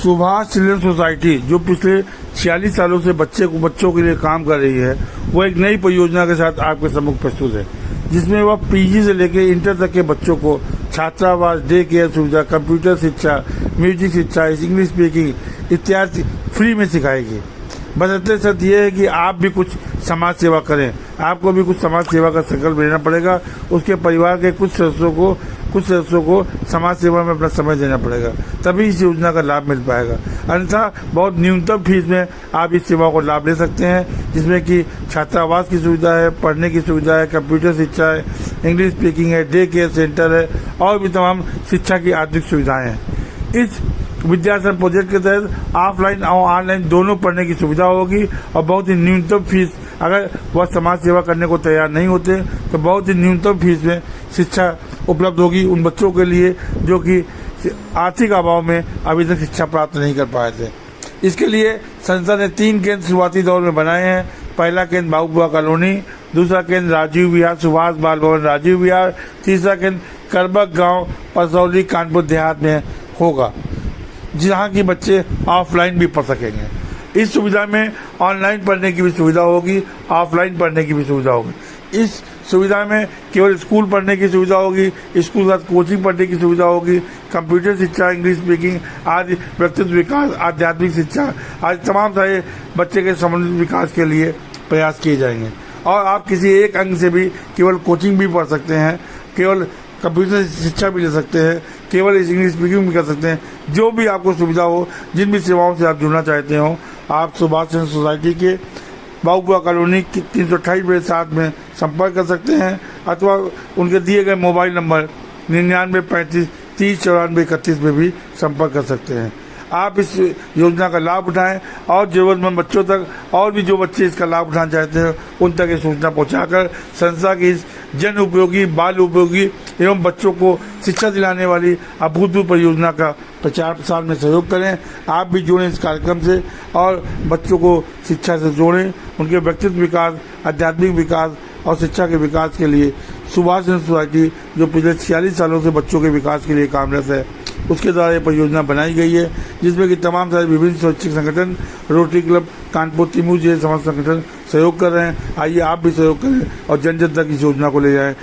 Subhash children society जो पिछले 46 सालों से बच्चों के लिए काम कर रही है, वो एक नई परियोजना के साथ आपके सम्मुख प्रस्तुत है, जिसमें वह पीजी से लेकर इंटर तक के बच्चों को छात्रावास, डे केयर सुविधा, कंप्यूटर शिक्षा, म्यूजिक शिक्षा, इंग्लिश स्पीकिंग इत्यादि फ्री में सिखाएगी। बशर्ते शर्त यह है कि आप भी कुछ समाज सेवा करें। आपको भी कुछ समाज सेवा का संकल्प लेना पड़ेगा। उसके परिवार के कुछ सदस्यों को समाज सेवा में अपना समय देना पड़ेगा, तभी इस योजना का लाभ मिल पाएगा। अन्यथा बहुत न्यूनतम फीस में आप इस सेवा को लाभ ले सकते हैं, जिसमें कि छात्रावास की सुविधा है, पढ़ने की सुविधा है, कंप्यूटर शिक्षा है, इंग्लिश स्पीकिंग है, डे केयर सेंटर है और भी तमाम शिक्षा की आधुनिक सुविधाएं हैं। इस विद्यासन प्रोजेक्ट के तहत ऑफलाइन और ऑनलाइन दोनों पढ़ने की सुविधा होगी और बहुत ही न्यूनतम फीस, अगर वह समाज सेवा करने को तैयार नहीं होते तो बहुत ही न्यूनतम फीस में शिक्षा उपलब्ध होगी उन बच्चों के लिए जो कि आर्थिक अभाव में अभी तक शिक्षा प्राप्त नहीं कर पाए थे। इसके लिए संस्था ने 3 केंद्र शुरुआती दौर में बनाए हैं। पहला केंद्र बाबूबुआ कॉलोनी, दूसरा केंद्र राजीव विहार सुभाष बाल भवन राजीव विहार, तीसरा केंद्र करबक गांव परसौली कानपुर देहात में होगा, जहाँ की बच्चे ऑफलाइन भी पढ़ सकेंगे। इस सुविधा में ऑनलाइन पढ़ने की भी सुविधा होगी, ऑफलाइन पढ़ने की भी सुविधा होगी। इस सुविधा में केवल स्कूल पढ़ने की सुविधा होगी, स्कूल के साथ कोचिंग पढ़ने की सुविधा होगी, कंप्यूटर शिक्षा, इंग्लिश स्पीकिंग आदि, व्यक्तित्व विकास, आध्यात्मिक शिक्षा आदि तमाम सारे बच्चे के समन्वित विकास के लिए प्रयास किए जाएंगे। और आप किसी एक अंग से भी केवल कोचिंग भी पढ़ सकते हैं, केवल कंप्यूटर शिक्षा भी ले सकते हैं, केवल इंग्लिश स्पीकिंग भी कर सकते हैं। जो भी आपको सुविधा हो, जिन भी सेवाओं से आप जुड़ना चाहते हो, आप सुभाष चिल्ड्रन सोसाइटी के बाबूबुआ कॉलोनी की 328/7 में संपर्क कर सकते हैं अथवा उनके दिए गए मोबाइल नंबर 9935 30 94 31 में भी संपर्क कर सकते हैं। आप इस योजना का लाभ उठाएं और जरूरतमंद बच्चों तक और भी जो बच्चे इसका लाभ उठाना चाहते हैं उन तक ये सूचना पहुंचाकर संस्था की इस जन उपयोगी, बाल उपयोगी एवं बच्चों को शिक्षा दिलाने वाली अभूतपूर्व परियोजना का प्रचार प्रसार में सहयोग करें। आप भी जुड़ें इस कार्यक्रम से और बच्चों को शिक्षा से जोड़ें। उनके व्यक्तित्व विकास, आध्यात्मिक विकास और शिक्षा के विकास के लिए सुभाष चिल्ड्रन सोसाइटी जो पिछले 46 सालों से बच्चों के विकास के लिए कार्यरत है, उसके द्वारा ये परियोजना बनाई गई है, जिसमें कि तमाम सारे विभिन्न स्वैच्छिक संगठन, रोटरी क्लब कानपुर तिमू जैसे समाज संगठन सहयोग कर रहे हैं। आइए आप भी सहयोग करें और जन जन तक इस योजना को ले जाएं।